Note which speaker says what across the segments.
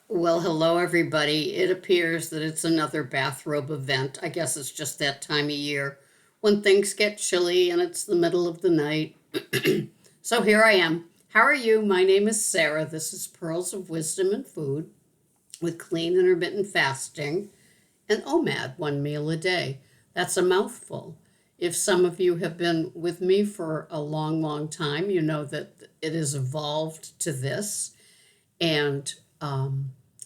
Speaker 1: Well, hello, everybody. It appears that it's another bathrobe event. I guess it's just that time of year when things get chilly and it's the middle of the night. So here I am. How are you? My name is Sarah. This is Pearls of Wisdom and Food with clean intermittent fasting and OMAD, one meal a day. That's a mouthful. If some of you have been with me for a long, long time, you know that it has evolved to this. And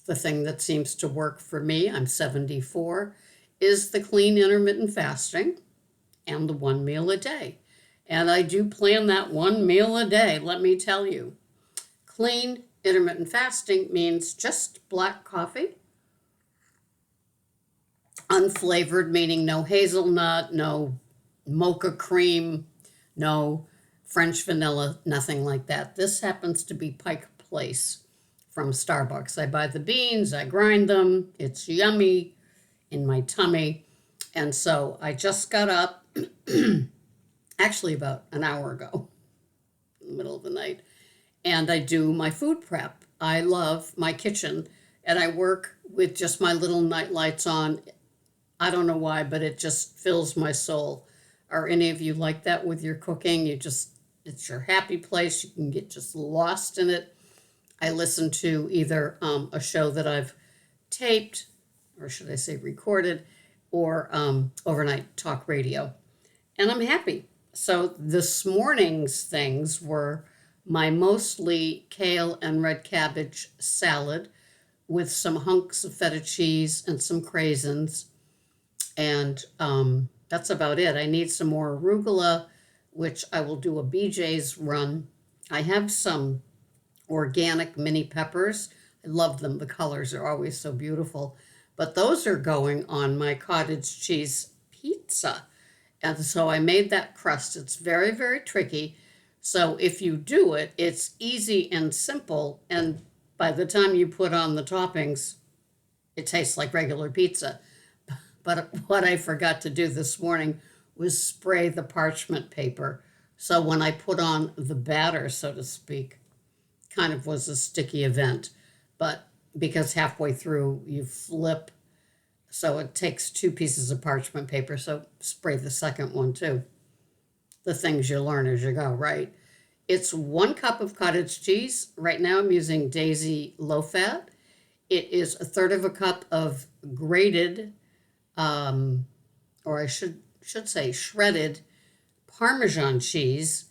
Speaker 1: the thing that seems to work for me, I'm 74, is the clean intermittent fasting and the one meal a day. And I do plan that one meal a day, let me tell you. Clean intermittent fasting means just black coffee, unflavored, meaning no hazelnut, no mocha cream, no French vanilla, nothing like that. This happens to be Pike Place from Starbucks. I buy the beans, I grind them, it's yummy in my tummy. And so I just got up, actually about an hour ago, in the middle of the night, and I do my food prep. I love my kitchen, and I work with just my little night lights on. I don't know why, but it just fills my soul. Are any of you like that with your cooking? It's your happy place. You can get just lost in it. I listen to either a show that I've taped, or should I say recorded, or overnight talk radio. And I'm happy. So this morning's things were my mostly kale and red cabbage salad with some hunks of feta cheese and some craisins. And that's about it. I need some more arugula, which I will do a BJ's run. I have some organic mini peppers. I love them. The colors are always so beautiful. But those are going on my cottage cheese pizza. And so I made that crust. It's very, very tricky. So if you do it, it's easy and simple. And by the time you put on the toppings, it tastes like regular pizza. But what I forgot to do this morning was spray the parchment paper. So when I put on the batter, so to speak, kind of was a sticky event. But because halfway through you flip, so it takes two pieces of parchment paper, so spray the second one too. The things you learn as you go, right? It's 1 cup of cottage cheese. Right now I'm using Daisy low fat. It is a third of a cup of grated, or I should say shredded Parmesan cheese,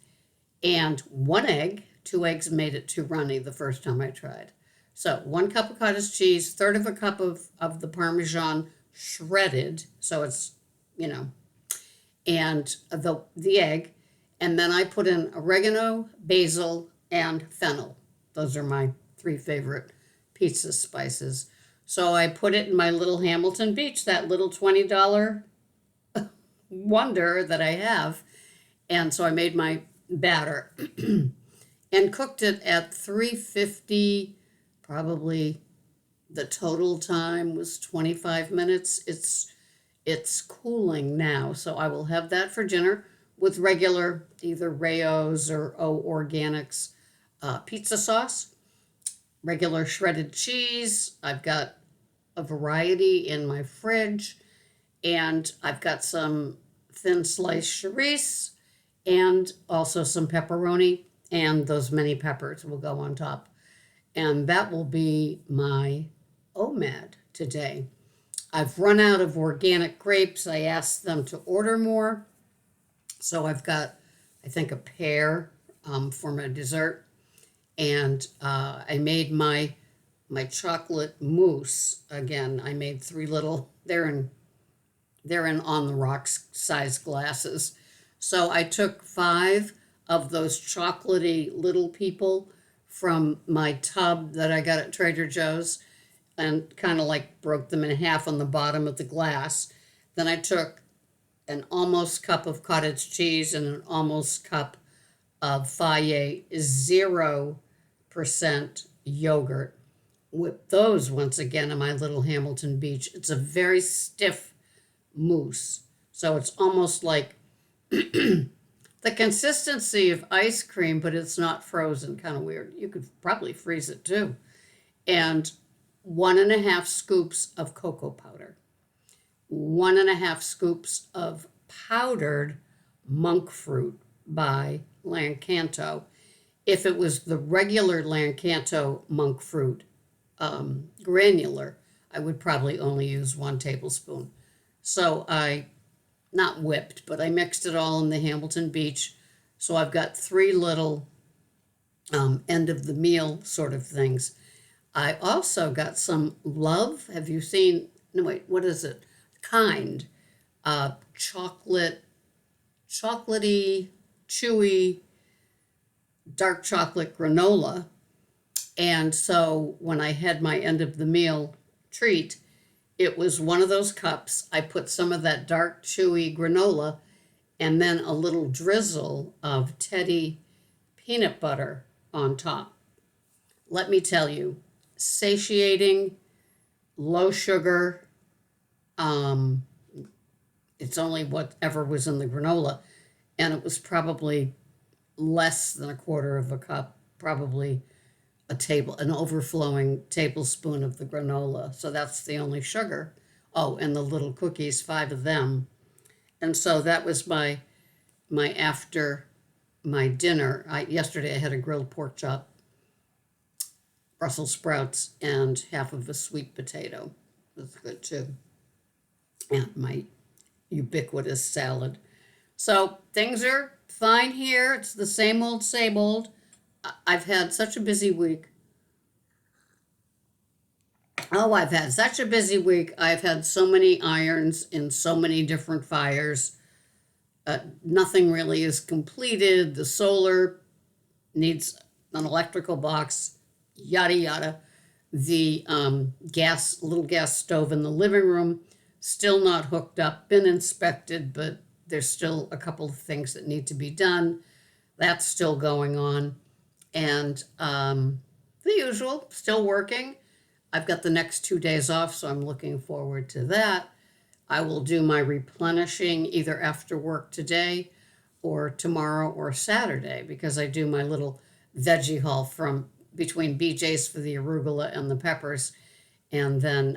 Speaker 1: and 1 egg. 2 eggs made it too runny the first time I tried. So 1 cup of cottage cheese, third of a cup of the Parmesan shredded, so it's, you know, and the egg, and then I put in oregano, basil, and fennel. Those are my 3 favorite pizza spices. So I put it in my little Hamilton Beach, that little $20 wonder that I have. And so I made my batter and cooked it at 350, probably the total time was 25 minutes. It's cooling now, so I will have that for dinner with regular either Rayo's or O Organics pizza sauce, regular shredded cheese. I've got a variety in my fridge, and I've got some thin sliced chorizo and also some pepperoni, and those mini peppers will go on top. And that will be my OMAD today. I've run out of organic grapes. I asked them to order more. So I've got, I think, a pear for my dessert. And I made my chocolate mousse again. I made 3 little. They're in on the rocks size glasses. So I took 5 of those chocolatey little people from my tub that I got at Trader Joe's and kind of like broke them in half on the bottom of the glass. Then I took an almost cup of cottage cheese and an almost cup of Fage 0% yogurt. Whip those once again in my little Hamilton Beach. It's a very stiff mousse. So it's almost like the consistency of ice cream, but it's not frozen, kind of weird. You could probably freeze it too. And 1.5 scoops of cocoa powder, 1.5 scoops of powdered monk fruit by Lancanto. If it was the regular Lancanto monk fruit granular, I would probably only use 1 tablespoon. So I, not whipped, but I mixed it all in the Hamilton Beach. So I've got 3 little end of the meal sort of things. I also got some Love. Have you seen? No, wait, what is it? Kind. Chocolatey, chewy, dark chocolate granola. And so when I had my end of the meal treat, it was one of those cups. I put some of that dark, chewy granola and then a little drizzle of Teddy peanut butter on top. Let me tell you, satiating, low sugar. It's only whatever was in the granola, and it was probably less than 1/4 of a cup, probably an overflowing tablespoon of the granola. So that's the only sugar. Oh, and the little cookies, 5 of them. And so that was my after my dinner. Yesterday I had a grilled pork chop, Brussels sprouts, and half of a sweet potato. That's good too. And my ubiquitous salad. So things are fine here. It's the same old, same old. I've had such a busy week. Oh, I've had such a busy week. I've had so many irons in so many different fires. Nothing really is completed. The solar needs an electrical box, yada yada. The little gas stove in the living room, still not hooked up, been inspected, but there's still a couple of things that need to be done. That's still going on. And the usual, still working. I've got the next 2 days off, so I'm looking forward to that. I will do my replenishing either after work today or tomorrow or Saturday, because I do my little veggie haul from between BJ's for the arugula and the peppers, and then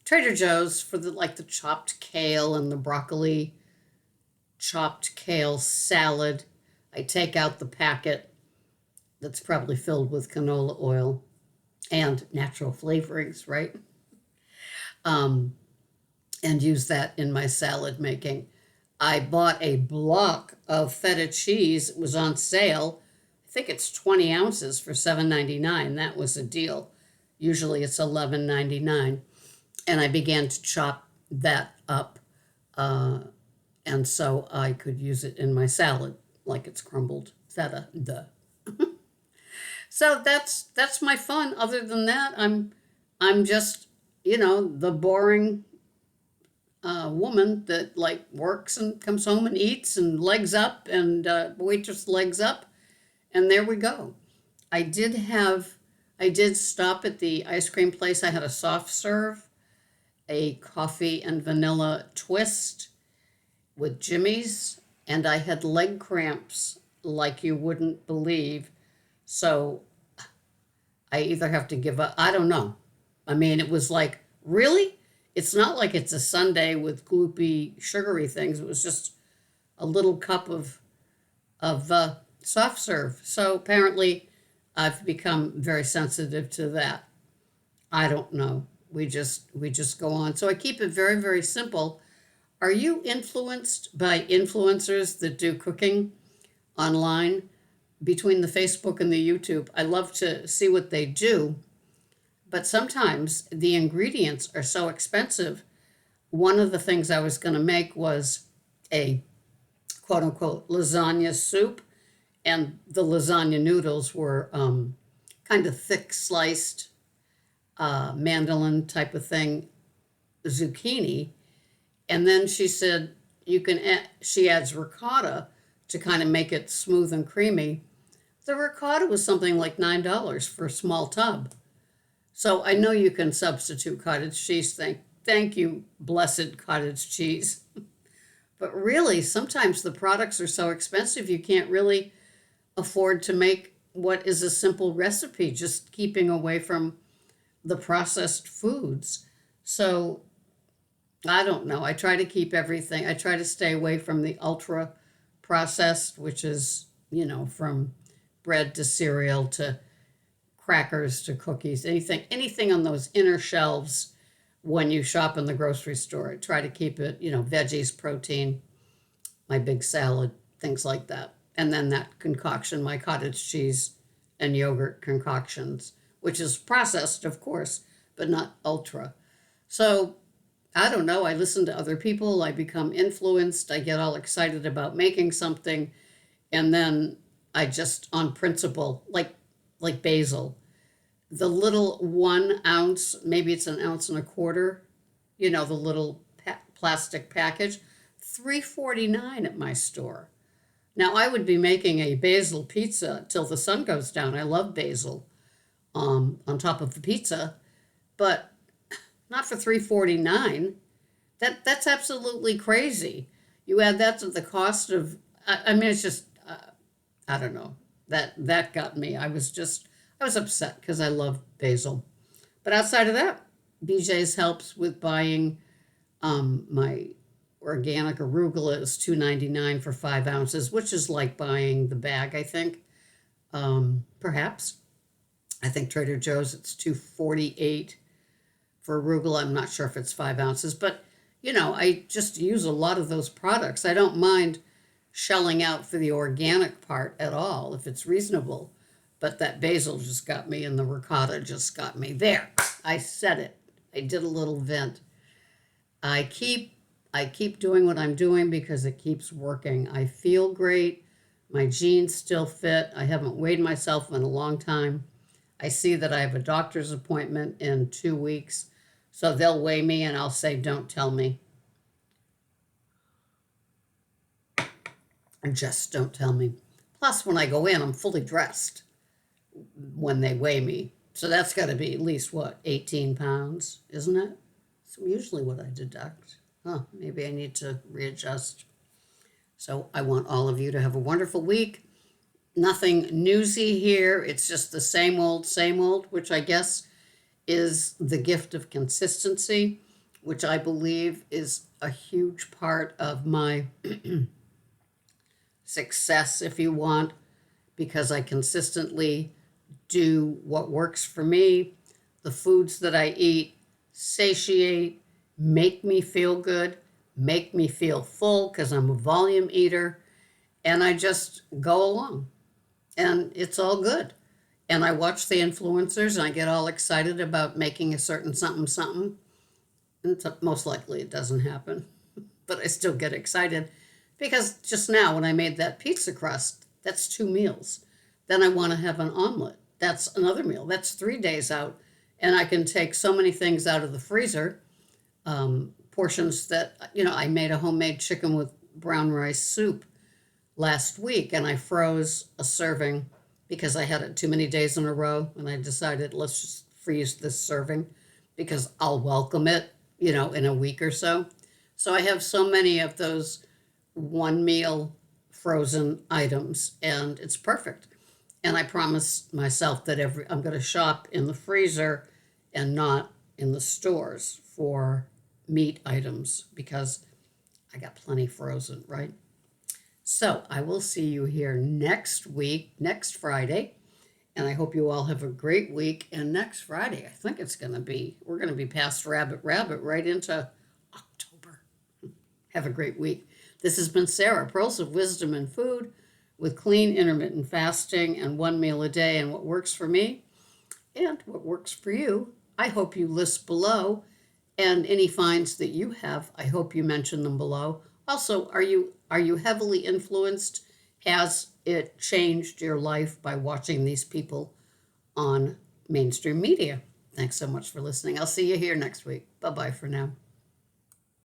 Speaker 1: Trader Joe's for the chopped kale and the broccoli chopped kale salad. I take out the packet that's probably filled with canola oil and natural flavorings, right? And use that in my salad making. I bought a block of feta cheese. It was on sale. I think it's 20 ounces for $7.99. That was a deal. Usually it's $11.99. And I began to chop that up. And so I could use it in my salad like it's crumbled feta. Duh. So that's my fun. Other than that, I'm just, the boring woman that works and comes home and eats and legs up and waitress legs up, and there we go. I did stop at the ice cream place. I had a soft serve, a coffee and vanilla twist with Jimmy's, and I had leg cramps like you wouldn't believe. So I either have to give up. I don't know. I mean, it was like, really? It's not like it's a sundae with gloopy, sugary things. It was just a little cup of soft serve. So apparently I've become very sensitive to that. I don't know. We just go on. So I keep it very, very simple. Are you influenced by influencers that do cooking online? Between the Facebook and the YouTube, I love to see what they do. But sometimes the ingredients are so expensive. One of the things I was going to make was a quote unquote lasagna soup, and the lasagna noodles were kind of thick sliced mandolin type of thing, zucchini. And then she said she adds ricotta to kind of make it smooth and creamy. The ricotta was something like $9 for a small tub. So I know you can substitute cottage cheese. Thank you, blessed cottage cheese. But really, sometimes the products are so expensive you can't really afford to make what is a simple recipe, just keeping away from the processed foods. So I don't know. I try to keep everything, I try to stay away from the ultra processed, which is, from bread to cereal to crackers to cookies, anything on those inner shelves when you shop in the grocery store. I try to keep it, veggies, protein, my big salad, things like that. And then that concoction, my cottage cheese and yogurt concoctions, which is processed, of course, but not ultra. So I don't know. I listen to other people. I become influenced. I get all excited about making something. And then I just, on principle, like basil, the little 1 ounce, maybe it's an ounce and a quarter, the little plastic package, $3.49 at my store. Now I would be making a basil pizza till the sun goes down. I love basil on top of the pizza, but not for $3.49. That's absolutely crazy. You add that to the cost of. I mean, it's just. I don't know. That got me. I was upset because I love basil. But outside of that, BJ's helps with buying my organic arugula is $2.99 for 5 ounces, which is like buying the bag, I think. Perhaps. I think Trader Joe's it's $2.48 for arugula. I'm not sure if it's 5 ounces, but I just use a lot of those products. I don't mind shelling out for the organic part at all if it's reasonable. But that basil just got me, and the ricotta just got me. There, I said it. I did a little vent. I keep doing what I'm doing because it keeps working. I feel great. My jeans still fit. I haven't weighed myself in a long time. I see that I have a doctor's appointment in 2 weeks. So they'll weigh me and I'll say, don't tell me. And just don't tell me. Plus, when I go in, I'm fully dressed when they weigh me. So that's got to be at least, 18 pounds, isn't it? It's usually what I deduct. Maybe I need to readjust. So I want all of you to have a wonderful week. Nothing newsy here. It's just the same old, which I guess is the gift of consistency, which I believe is a huge part of my success, if you want, because I consistently do what works for me. The foods that I eat satiate, make me feel good, make me feel full because I'm a volume eater, and I just go along, and it's all good. And I watch the influencers and I get all excited about making a certain something. And most likely it doesn't happen, but I still get excited because just now when I made that pizza crust, that's 2 meals. Then I want to have an omelet. That's another meal. That's 3 days out. And I can take so many things out of the freezer, portions that, I made a homemade chicken with brown rice soup last week and I froze a serving because I had it too many days in a row, and I decided let's just freeze this serving because I'll welcome it, in a week or so. So I have so many of those 1 meal frozen items, and it's perfect. And I promise myself that I'm going to shop in the freezer and not in the stores for meat items because I got plenty frozen, right? So I will see you here next week, next Friday. And I hope you all have a great week. And next Friday, I think we're going to be past Rabbit right into October. Have a great week. This has been Sarah, Pearls of Wisdom and Food, with clean intermittent fasting and 1 meal a day, and what works for me and what works for you. I hope you list below, and any finds that you have, I hope you mention them below. Also, are you heavily influenced? Has it changed your life by watching these people on mainstream media? Thanks so much for listening. I'll see you here next week. Bye-bye for now.